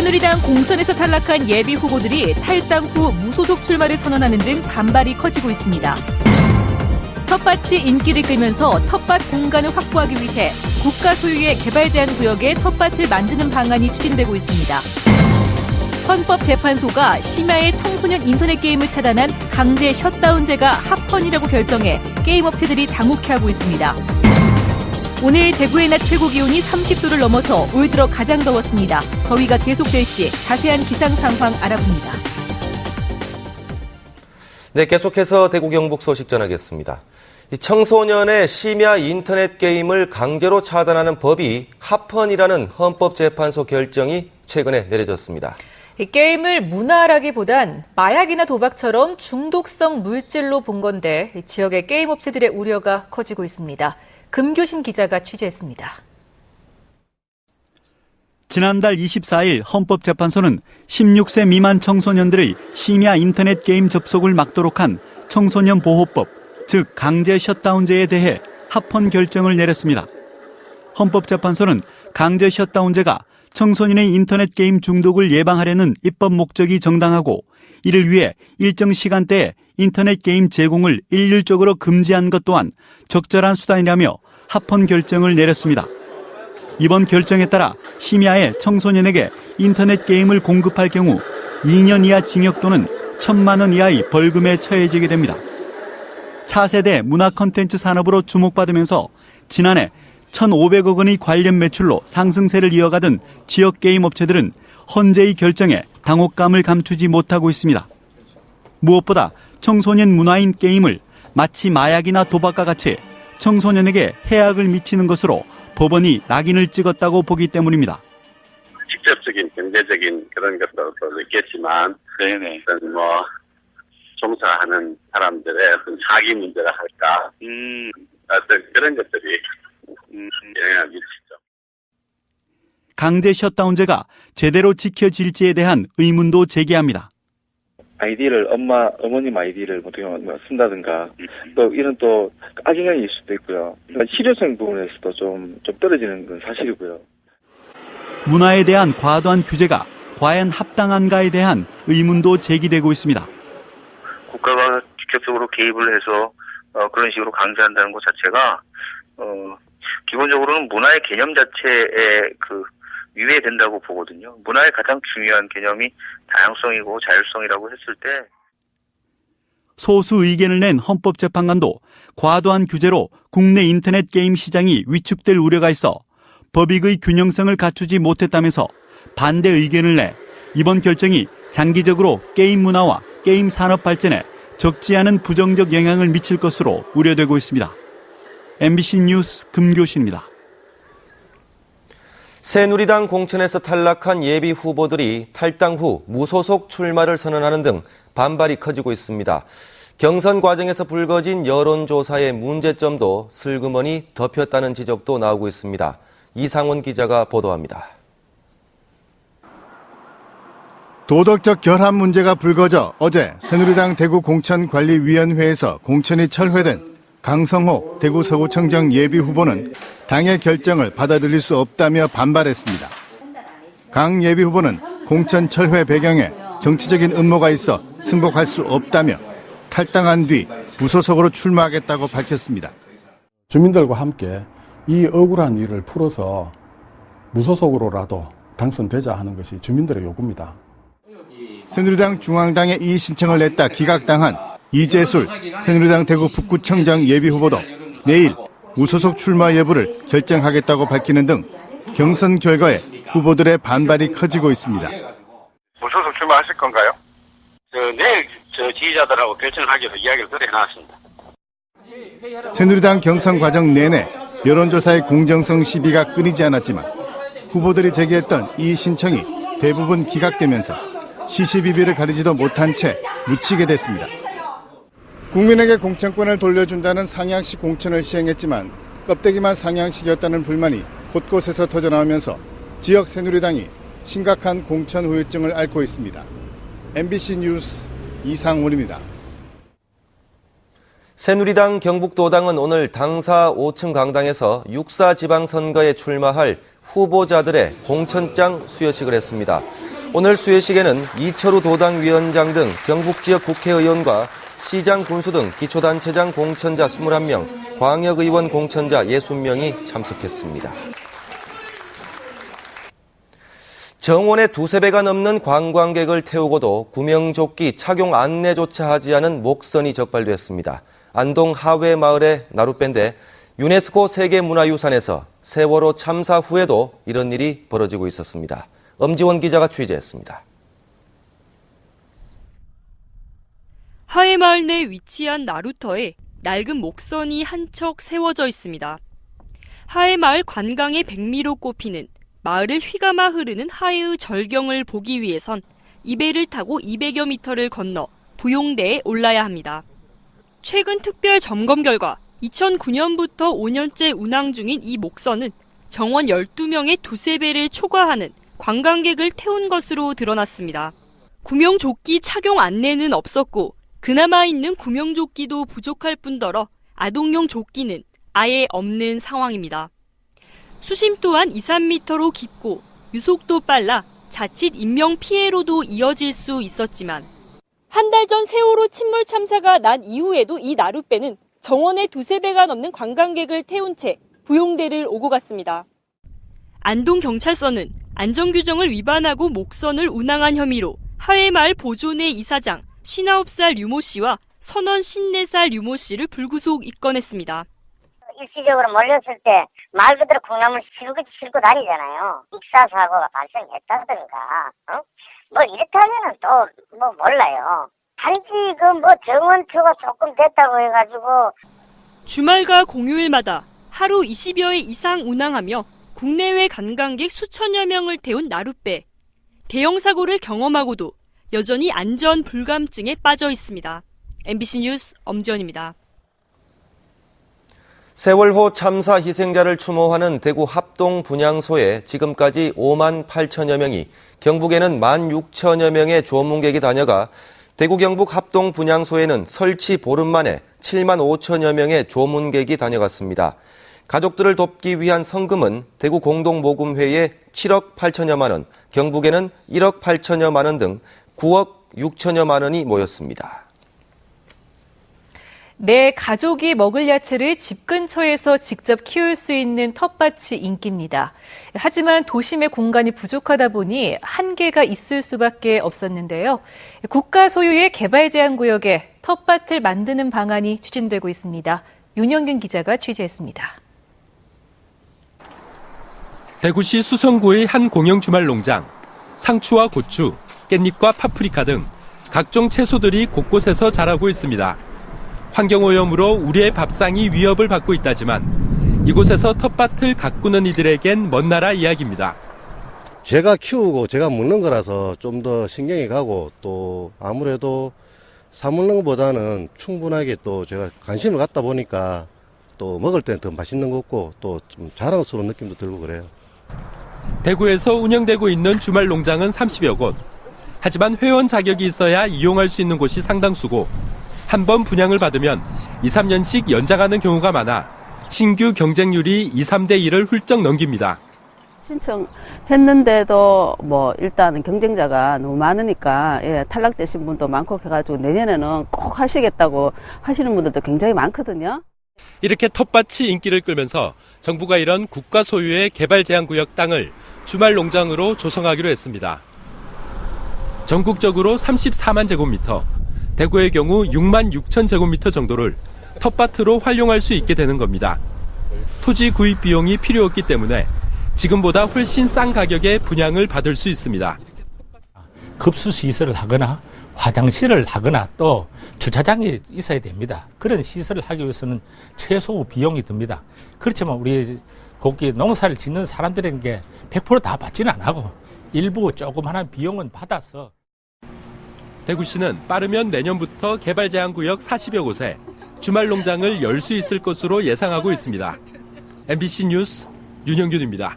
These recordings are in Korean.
새누리당 공천에서 탈락한 예비 후보들이 탈당 후 무소속 출마를 선언하는 등 반발이 커지고 있습니다. 텃밭이 인기를 끌면서 텃밭 공간을 확보하기 위해 국가 소유의 개발 제한 구역에 텃밭을 만드는 방안이 추진되고 있습니다. 헌법재판소가 심야의 청소년 인터넷 게임을 차단한 강제 셧다운제가 합헌이라고 결정해 게임 업체들이 당혹해하고 있습니다. 오늘 대구의 낮 최고 기온이 30도를 넘어서 올 들어 가장 더웠습니다. 더위가 계속될지 자세한 기상 상황 알아봅니다. 네, 계속해서 대구 경북 소식 전하겠습니다. 청소년의 심야 인터넷 게임을 강제로 차단하는 법이 합헌이라는 헌법재판소 결정이 최근에 내려졌습니다. 이 게임을 문화라기보단 마약이나 도박처럼 중독성 물질로 본 건데 지역의 게임 업체들의 우려가 커지고 있습니다. 금교신 기자가 취재했습니다. 지난달 24일 헌법재판소는 16세 미만 청소년들의 심야 인터넷 게임 접속을 막도록 한 청소년 보호법, 즉 강제 셧다운제에 대해 합헌 결정을 내렸습니다. 헌법재판소는 강제 셧다운제가 청소년의 인터넷 게임 중독을 예방하려는 입법 목적이 정당하고 이를 위해 일정 시간대에 인터넷 게임 제공을 일률적으로 금지한 것 또한 적절한 수단이라며 합헌 결정을 내렸습니다. 이번 결정에 따라 심야에 청소년에게 인터넷 게임을 공급할 경우 2년 이하 징역 또는 1,000만 원 이하의 벌금에 처해지게 됩니다. 차세대 문화 콘텐츠 산업으로 주목받으면서 지난해 1,500억 원의 관련 매출로 상승세를 이어가던 지역 게임 업체들은 헌재의 결정에 당혹감을 감추지 못하고 있습니다. 무엇보다 청소년 문화인 게임을 마치 마약이나 도박과 같이 청소년에게 해악을 미치는 것으로 법원이 낙인을 찍었다고 보기 때문입니다. 직접적인 경제적인 그런 것도 있겠지만, 종사하는 사람들의 어떤 사기 문제라 할까, 어떤 그런 것들이 영향을 미치죠. 강제 셧다운제가 제대로 지켜질지에 대한 의문도 제기합니다. 아이디를 어머님 아이디를 어떻게 쓴다든가 또 이런 또 악영향일 수도 있고요. 실효성 부분에서도 좀 떨어지는 건 사실이고요. 문화에 대한 과도한 규제가 과연 합당한가에 대한 의문도 제기되고 있습니다. 국가가 직접적으로 개입을 해서 그런 식으로 강제한다는 것 자체가 기본적으로는 문화의 개념 자체에 위배된다고 보거든요. 문화의 가장 중요한 개념이 다양성이고 자율성이라고 했을 때 소수 의견을 낸 헌법재판관도 과도한 규제로 국내 인터넷 게임 시장이 위축될 우려가 있어 법익의 균형성을 갖추지 못했다면서 반대 의견을 내 이번 결정이 장기적으로 게임 문화와 게임 산업 발전에 적지 않은 부정적 영향을 미칠 것으로 우려되고 있습니다. MBC 뉴스 금교신입니다. 새누리당 공천에서 탈락한 예비 후보들이 탈당 후 무소속 출마를 선언하는 등 반발이 커지고 있습니다. 경선 과정에서 불거진 여론조사의 문제점도 슬그머니 덮였다는 지적도 나오고 있습니다. 이상원 기자가 보도합니다. 도덕적 결함 문제가 불거져 어제 새누리당 대구공천관리위원회에서 공천이 철회된 강성호 대구 서구청장 예비 후보는 당의 결정을 받아들일 수 없다며 반발했습니다. 강 예비 후보는 공천 철회 배경에 정치적인 음모가 있어 승복할 수 없다며 탈당한 뒤 무소속으로 출마하겠다고 밝혔습니다. 주민들과 함께 이 억울한 일을 풀어서 무소속으로라도 당선되자 하는 것이 주민들의 요구입니다. 새누리당 중앙당에 이 신청을 냈다 기각당한 이재술 새누리당 대구 북구청장 예비 후보도 내일 무소속 출마 여부를 결정하겠다고 밝히는 등 경선 결과에 후보들의 반발이 커지고 있습니다. 무소속 출마하실 건가요? 내일 지지자들하고 결정하기로 이야기를 해놨습니다. 새누리당 경선 과정 내내 여론조사의 공정성 시비가 끊이지 않았지만 후보들이 제기했던 이 신청이 대부분 기각되면서 시시비비를 가리지도 못한 채 묻히게 됐습니다. 국민에게 공천권을 돌려준다는 상향식 공천을 시행했지만 껍데기만 상향식이었다는 불만이 곳곳에서 터져나오면서 지역 새누리당이 심각한 공천 후유증을 앓고 있습니다. MBC 뉴스 이상훈입니다. 새누리당 경북도당은 오늘 당사 5층 강당에서 6.4 지방선거에 출마할 후보자들의 공천장 수여식을 했습니다. 오늘 수혜식에는 이철우 도당위원장 등 경북 지역 국회의원과 시장, 군수 등 기초단체장 공천자 21명, 광역의원 공천자 60명이 참석했습니다. 정원에 두세 배가 넘는 관광객을 태우고도 구명조끼 착용 안내조차 하지 않은 목선이 적발됐습니다. 안동 하회마을의 나룻배인데 유네스코 세계문화유산에서 세월호 참사 후에도 이런 일이 벌어지고 있었습니다. 엄지원 기자가 취재했습니다. 하회마을 내 위치한 나루터에 낡은 목선이 한 척 세워져 있습니다. 하회마을 관광의 백미로 꼽히는 마을을 휘감아 흐르는 하회의 절경을 보기 위해선 이 배를 타고 200여 미터를 건너 부용대에 올라야 합니다. 최근 특별 점검 결과 2009년부터 5년째 운항 중인 이 목선은 정원 12명의 두세 배를 초과하는 관광객을 태운 것으로 드러났습니다. 구명조끼 착용 안내는 없었고 그나마 있는 구명조끼도 부족할 뿐더러 아동용 조끼는 아예 없는 상황입니다. 수심 또한 2, 3m로 깊고 유속도 빨라 자칫 인명피해로도 이어질 수 있었지만 한 달 전 세월호 침몰 참사가 난 이후에도 이 나룻배는 정원에 두세 배가 넘는 관광객을 태운 채 부용대를 오고 갔습니다. 안동경찰서는 안전규정을 위반하고 목선을 운항한 혐의로 하회마을 보존회 이사장 59살 유모 씨와 선원 54살 유모 씨를 불구속 입건했습니다. 일시적으로 몰렸을 때 말 그대로 콩나물 싣고 다니잖아요. 익사사고가 발생했다든가, 뭐 이렇다면은 또 뭐 몰라요. 단지 정원투가 조금 됐다고 해가지고. 주말과 공휴일마다 하루 20여 회 이상 운항하며 국내외 관광객 수천여 명을 태운 나룻배. 대형 사고를 경험하고도 여전히 안전 불감증에 빠져 있습니다. MBC 뉴스 엄지원입니다. 세월호 참사 희생자를 추모하는 대구 합동 분향소에 지금까지 5만 8천여 명이, 경북에는 1만 6천여 명의 조문객이 다녀가 대구 경북 합동 분향소에는 설치 보름 만에 7만 5천여 명의 조문객이 다녀갔습니다. 가족들을 돕기 위한 성금은 대구 공동모금회에 7억 8천여만 원, 경북에는 1억 8천여만 원 등 9억 6천여만 원이 모였습니다. 내 가족이 먹을 야채를 집 근처에서 직접 키울 수 있는 텃밭이 인기입니다. 하지만 도심의 공간이 부족하다 보니 한계가 있을 수밖에 없었는데요. 국가 소유의 개발 제한 구역에 텃밭을 만드는 방안이 추진되고 있습니다. 윤영균 기자가 취재했습니다. 대구시 수성구의 한 공영 주말 농장. 상추와 고추, 깻잎과 파프리카 등 각종 채소들이 곳곳에서 자라고 있습니다. 환경오염으로 우리의 밥상이 위협을 받고 있다지만 이곳에서 텃밭을 가꾸는 이들에겐 먼 나라 이야기입니다. 제가 키우고 제가 먹는 거라서 좀 더 신경이 가고 또 아무래도 사 먹는 것보다는 충분하게 또 제가 관심을 갖다 보니까 또 먹을 때는 더 맛있는 것 같고 또 좀 자랑스러운 느낌도 들고 그래요. 대구에서 운영되고 있는 주말 농장은 30여 곳. 하지만 회원 자격이 있어야 이용할 수 있는 곳이 상당수고 한 번 분양을 받으면 2, 3년씩 연장하는 경우가 많아 신규 경쟁률이 2, 3대 1을 훌쩍 넘깁니다. 신청했는데도 일단은 경쟁자가 너무 많으니까 탈락되신 분도 많고 해가지고 내년에는 꼭 하시겠다고 하시는 분들도 굉장히 많거든요. 이렇게 텃밭이 인기를 끌면서 정부가 이런 국가 소유의 개발 제한 구역 땅을 주말 농장으로 조성하기로 했습니다. 전국적으로 34만 제곱미터, 대구의 경우 6만 6천 제곱미터 정도를 텃밭으로 활용할 수 있게 되는 겁니다. 토지 구입 비용이 필요 없기 때문에 지금보다 훨씬 싼 가격에 분양을 받을 수 있습니다. 급수시설을 하거나 화장실을 하거나 또 주차장이 있어야 됩니다. 그런 시설을 하기 위해서는 최소 비용이 듭니다. 그렇지만 우리 거기 농사를 짓는 사람들에게 100% 다 받지는 않고 일부 조그마한 비용은 받아서. 대구시는 빠르면 내년부터 개발 제한 구역 40여 곳에 주말 농장을 열 수 있을 것으로 예상하고 있습니다. MBC 뉴스 윤영균입니다.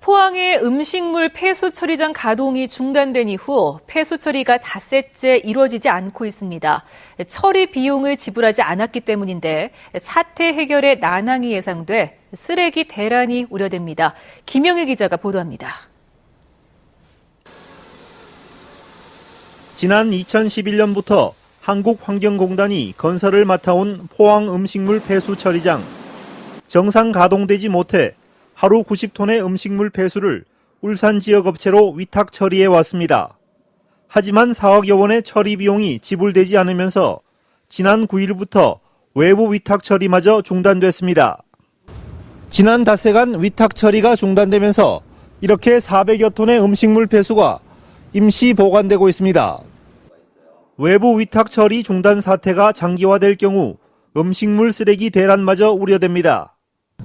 포항의 음식물 폐수 처리장 가동이 중단된 이후 폐수 처리가 닷새째 이루어지지 않고 있습니다. 처리 비용을 지불하지 않았기 때문인데 사태 해결에 난항이 예상돼 쓰레기 대란이 우려됩니다. 김영일 기자가 보도합니다. 지난 2011년부터 한국환경공단이 건설을 맡아온 포항 음식물 폐수 처리장. 정상 가동되지 못해 하루 90톤의 음식물 폐수를 울산 지역 업체로 위탁 처리해 왔습니다. 하지만 4억여 원의 처리 비용이 지불되지 않으면서 지난 9일부터 외부 위탁 처리마저 중단됐습니다. 지난 닷새간 위탁 처리가 중단되면서 이렇게 400여 톤의 음식물 폐수가 임시 보관되고 있습니다. 외부 위탁 처리 중단 사태가 장기화될 경우 음식물 쓰레기 대란마저 우려됩니다.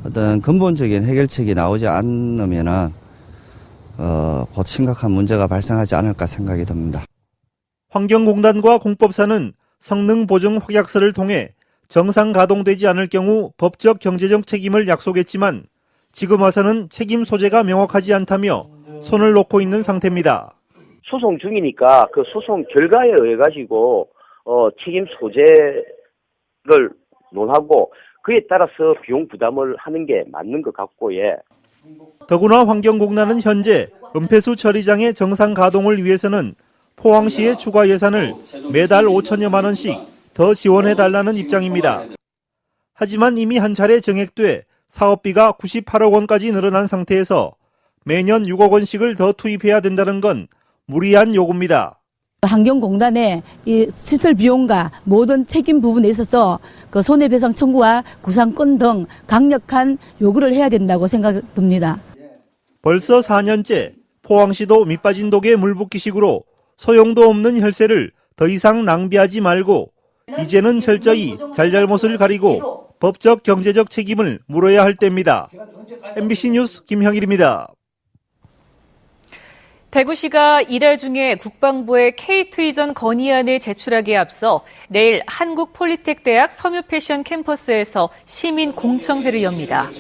어떤 근본적인 해결책이 나오지 않으면은 곧 심각한 문제가 발생하지 않을까 생각이 듭니다. 환경공단과 공법사는 성능 보증 확약서를 통해 정상 가동되지 않을 경우 법적 경제적 책임을 약속했지만 지금 와서는 책임 소재가 명확하지 않다며 손을 놓고 있는 상태입니다. 소송 중이니까 그 소송 결과에 의해 가지고 책임 소재를 논하고 그에 따라서 비용 부담을 하는 게 맞는 것 같고, 예. 더구나 환경공단은 현재 은폐수 처리장의 정상 가동을 위해서는 포항시의 추가 예산을 매달 5천여만 원씩 더 지원해달라는 입장입니다. 하지만 이미 한 차례 정액돼 사업비가 98억 원까지 늘어난 상태에서 매년 6억 원씩을 더 투입해야 된다는 건 무리한 요구입니다. 환경공단의 이 시설 비용과 모든 책임 부분에 있어서 그 손해배상 청구와 구상권 등 강력한 요구를 해야 된다고 생각됩니다. 벌써 4년째 포항시도 밑빠진 독에 물 붓기식으로 소용도 없는 혈세를 더 이상 낭비하지 말고 이제는 철저히 잘잘못을 가리고 법적 경제적 책임을 물어야 할 때입니다. MBC 뉴스 김형일입니다. 대구시가 이달 중에 국방부에 K2 이전 건의안을 제출하기에 앞서 내일 한국폴리텍대학 섬유패션 캠퍼스에서 시민 공청회를 엽니다.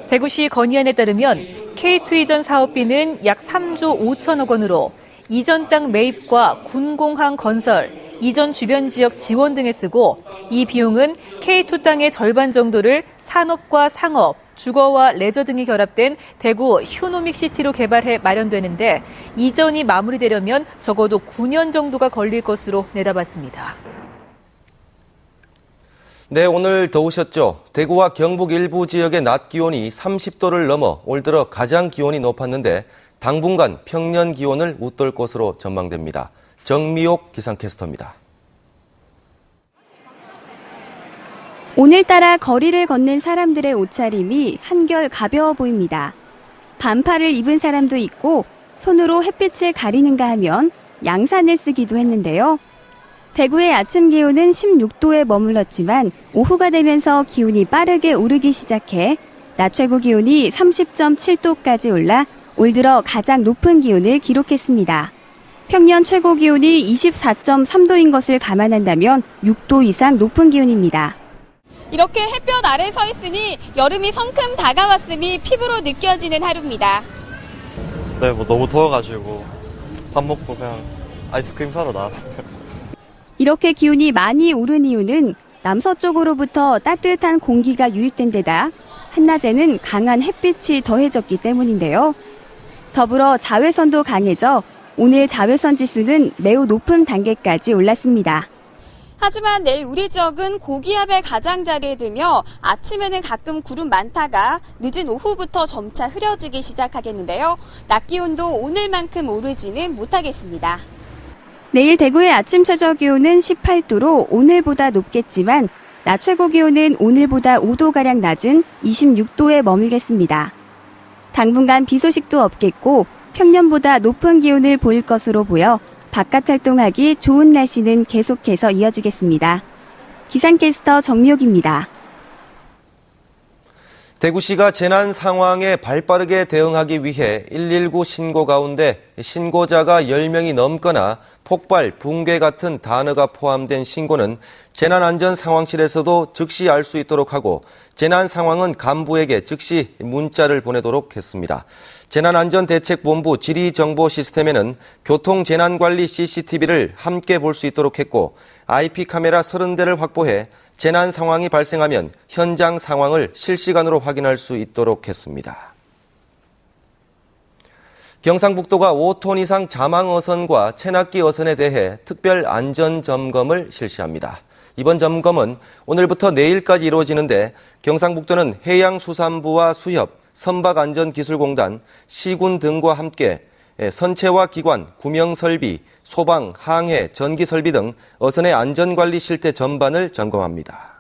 대구시 건의안에 따르면 K2 이전 사업비는 약 3조 5천억 원으로 이전 땅 매입과 군공항 건설, 이전 주변 지역 지원 등에 쓰고 이 비용은 K2 땅의 절반 정도를 산업과 상업, 주거와 레저 등이 결합된 대구 휴노믹시티로 개발해 마련되는데 이전이 마무리되려면 적어도 9년 정도가 걸릴 것으로 내다봤습니다. 네, 오늘 더우셨죠? 대구와 경북 일부 지역의 낮 기온이 30도를 넘어 올 들어 가장 기온이 높았는데 당분간 평년 기온을 웃돌 것으로 전망됩니다. 정미옥 기상캐스터입니다. 오늘따라 거리를 걷는 사람들의 옷차림이 한결 가벼워 보입니다. 반팔을 입은 사람도 있고 손으로 햇빛을 가리는가 하면 양산을 쓰기도 했는데요. 대구의 아침 기온은 16도에 머물렀지만 오후가 되면서 기온이 빠르게 오르기 시작해 낮 최고 기온이 30.7도까지 올라 올 들어 가장 높은 기온을 기록했습니다. 평년 최고 기온이 24.3도인 것을 감안한다면 6도 이상 높은 기온입니다. 이렇게 햇볕 아래 서 있으니 여름이 성큼 다가왔음이 피부로 느껴지는 하루입니다. 네, 너무 더워가지고 밥 먹고 그냥 아이스크림 사러 나왔어요. 이렇게 기온이 많이 오른 이유는 남서쪽으로부터 따뜻한 공기가 유입된 데다 한낮에는 강한 햇빛이 더해졌기 때문인데요. 더불어 자외선도 강해져 오늘 자외선 지수는 매우 높은 단계까지 올랐습니다. 하지만 내일 우리 지역은 고기압의 가장자리에 들며 아침에는 가끔 구름 많다가 늦은 오후부터 점차 흐려지기 시작하겠는데요. 낮 기온도 오늘만큼 오르지는 못하겠습니다. 내일 대구의 아침 최저 기온은 18도로 오늘보다 높겠지만 낮 최고 기온은 오늘보다 5도가량 낮은 26도에 머물겠습니다. 당분간 비 소식도 없겠고 평년보다 높은 기온을 보일 것으로 보여 바깥 활동하기 좋은 날씨는 계속해서 이어지겠습니다. 기상캐스터 정미옥입니다. 대구시가 재난 상황에 발빠르게 대응하기 위해 119 신고 가운데 신고자가 10명이 넘거나 폭발, 붕괴 같은 단어가 포함된 신고는 재난안전상황실에서도 즉시 알 수 있도록 하고 재난 상황은 간부에게 즉시 문자를 보내도록 했습니다. 재난안전대책본부 지리정보시스템에는 교통재난관리 CCTV를 함께 볼 수 있도록 했고 IP카메라 30대를 확보해 재난 상황이 발생하면 현장 상황을 실시간으로 확인할 수 있도록 했습니다. 경상북도가 5톤 이상 자망 어선과 체납기 어선에 대해 특별 안전 점검을 실시합니다. 이번 점검은 오늘부터 내일까지 이루어지는데 경상북도는 해양수산부와 수협, 선박안전기술공단, 시군 등과 함께 선체와 기관, 구명설비, 소방, 항해, 전기설비 등 어선의 안전관리 실태 전반을 점검합니다.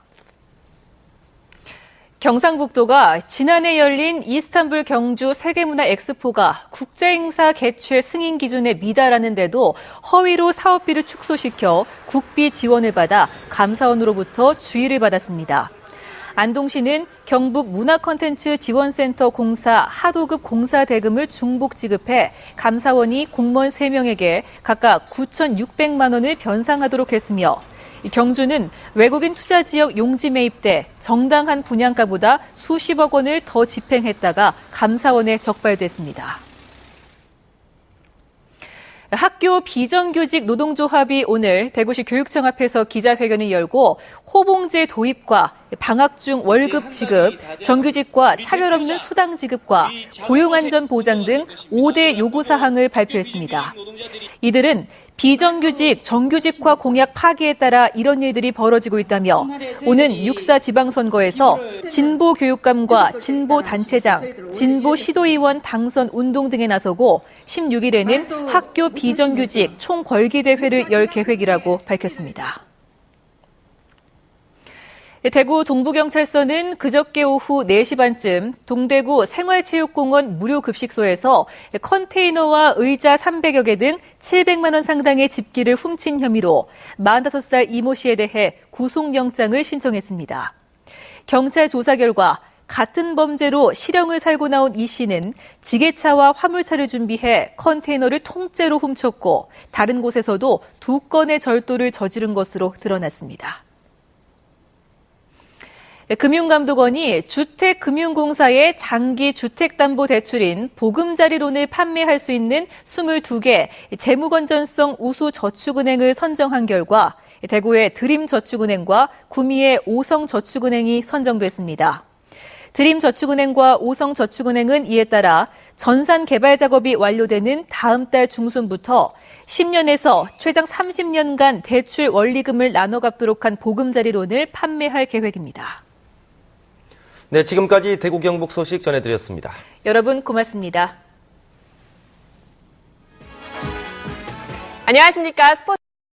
경상북도가 지난해 열린 이스탄불 경주 세계문화 엑스포가 국제행사 개최 승인 기준에 미달하는데도 허위로 사업비를 축소시켜 국비 지원을 받아 감사원으로부터 주의를 받았습니다. 안동시는 경북문화콘텐츠지원센터 공사 하도급 공사 대금을 중복 지급해 감사원이 공무원 3명에게 각각 9,600만 원을 변상하도록 했으며 경주는 외국인 투자 지역 용지 매입 때 정당한 분양가보다 수십억 원을 더 집행했다가 감사원에 적발됐습니다. 학교 비정규직 노동조합이 오늘 대구시 교육청 앞에서 기자회견을 열고 호봉제 도입과 방학 중 월급 지급, 정규직과 차별 없는 수당 지급과 고용안전 보장 등 5대 요구사항을 발표했습니다. 이들은 비정규직, 정규직화 공약 파기에 따라 이런 일들이 벌어지고 있다며 오는 6.4 지방선거에서 진보교육감과 진보단체장, 진보시도의원 당선 운동 등에 나서고 16일에는 학교 비정규직 총궐기대회를 열 계획이라고 밝혔습니다. 대구 동부경찰서는 그저께 오후 4시 반쯤 동대구 생활체육공원 무료급식소에서 컨테이너와 의자 300여 개 등 700만 원 상당의 집기를 훔친 혐의로 45살 이모 씨에 대해 구속영장을 신청했습니다. 경찰 조사 결과 같은 범죄로 실형을 살고 나온 이 씨는 지게차와 화물차를 준비해 컨테이너를 통째로 훔쳤고 다른 곳에서도 2건의 절도를 저지른 것으로 드러났습니다. 금융감독원이 주택금융공사의 장기 주택담보대출인 보금자리론을 판매할 수 있는 22개 재무건전성 우수저축은행을 선정한 결과 대구의 드림저축은행과 구미의 오성저축은행이 선정됐습니다. 드림저축은행과 오성저축은행은 이에 따라 전산 개발 작업이 완료되는 다음 달 중순부터 10년에서 최장 30년간 대출 원리금을 나눠 갚도록 한 보금자리론을 판매할 계획입니다. 네, 지금까지 대구 경북 소식 전해드렸습니다. 여러분 고맙습니다. 안녕하십니까. 스포츠